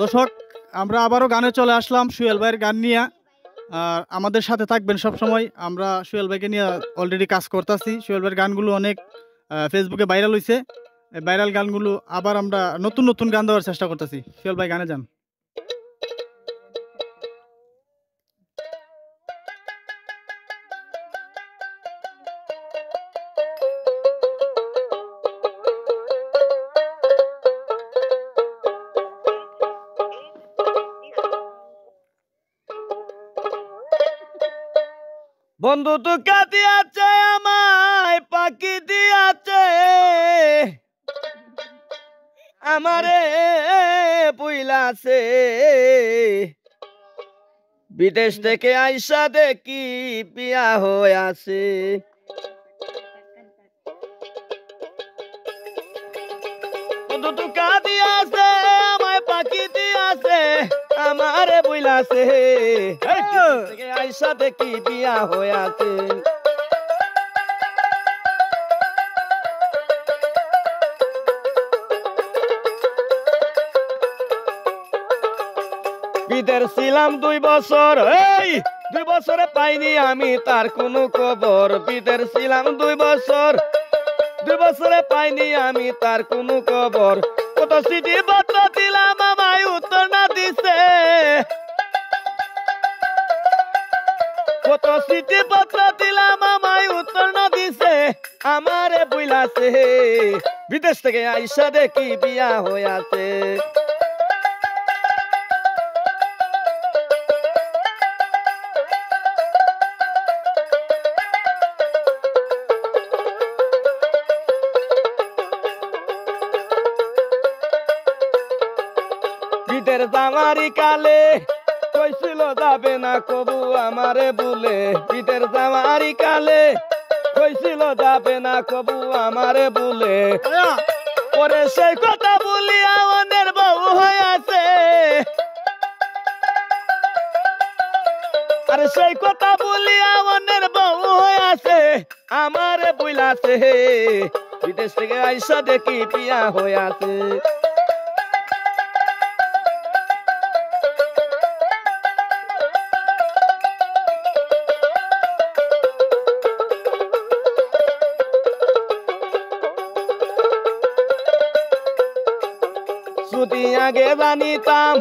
দর্শক, আমরা আবারও গানে চলে আসলাম সুহেল ভাইয়ের গান নিয়ে। আর আমাদের সাথে থাকবেন সব সময়। আমরা সুহেল ভাইকে নিয়ে অলরেডি কাজ করতেছি। সুহেল ভাইয়ের গানগুলো অনেক ফেসবুকে ভাইরাল হয়েছে। এই ভাইরাল গানগুলো আবার আমরা নতুন নতুন গান দেওয়ার চেষ্টা করতেছি। সুহেল ভাই গানে যান। বন্ধু ধোঁকা দিয়াছে আমায়, পাখি দিয়াছে আমারে পুইলাছে। বিদেশ থেকে আইসা দেখি বিয়া হয়ে আছে। বন্ধু ধোঁকা দিয়াছে আমায়, পাখি দিয়াছে আমারে পুইলাছে। বিদেশ থেকে আইসা দেখি বিয়া হয়ে আছে। বিদের ছিলাম 2 বছর, এই 2 বছরে পাইনি আমি তার কোনো খবর। বিদের ছিলাম 2 বছর, 2 বছরে পাইনি আমি তার কোনো খবর। কত চিঠি পত্র দিলাম আমায় উত্তর না দিছে। কত চিঠি পত্র দিলাম আমায় উত্তর না দিছে। আমারে বুইলাছে, বিদেশ থেকে আইসা দেখি বিয়া হয়ে আছে। বিদের জামারি কালে কইছিল যাবে না কবু আমারে বলে। বিদের জামারি কালে কইছিল যাবে না কবু আমারে বলে। পরে সেই কথা বলিয়া অনের বউ হয়ে আছে। আরে সেই কথা বলিয়া অনের বউ হয়ে আছে। আমারে বুইলাছে, বিদেশ থেকে আইসা দেখি বিয়া হয়ে আছে। যদি আগে জানিতাম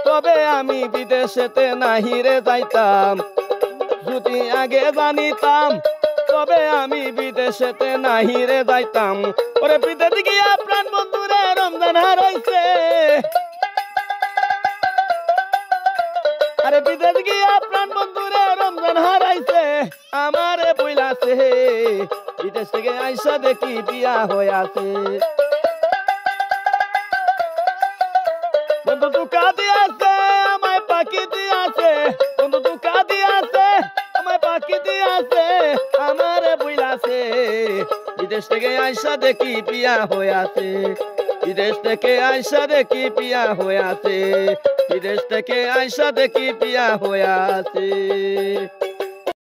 তবে আমি বিদেশেতে নাহিরে যাইতাম। যদি আগে জানিতাম তবে আমি বিদেশেতে নাহিরে যাইতাম। ওরে বিদেশ গিয়া প্রাণ বন্ধুরে রমজান হারাইছে। আরে বিদেশ গিয়া প্রাণ বন্ধুরে রমজান হারাইছে। আমারে বইলাছে, বিদেশ থেকে আইসা দেখি বিয়া হয়ে আছে। বন্ধু ধোঁকা দিয়াছে আমায়, পাখি দিয়াছে। বন্ধু ধোঁকা দিয়াছে আমায়, পাখি দিয়াছে আমারে বুইলাছে। বিদেশ থেকে আইসা দেখি বিয়া হয়ে আছে। বিদেশ থেকে আইসা দেখি বিয়া হয়ে আছে। বিদেশ থেকে আইসা দেখি বিয়া হয়ে আছে।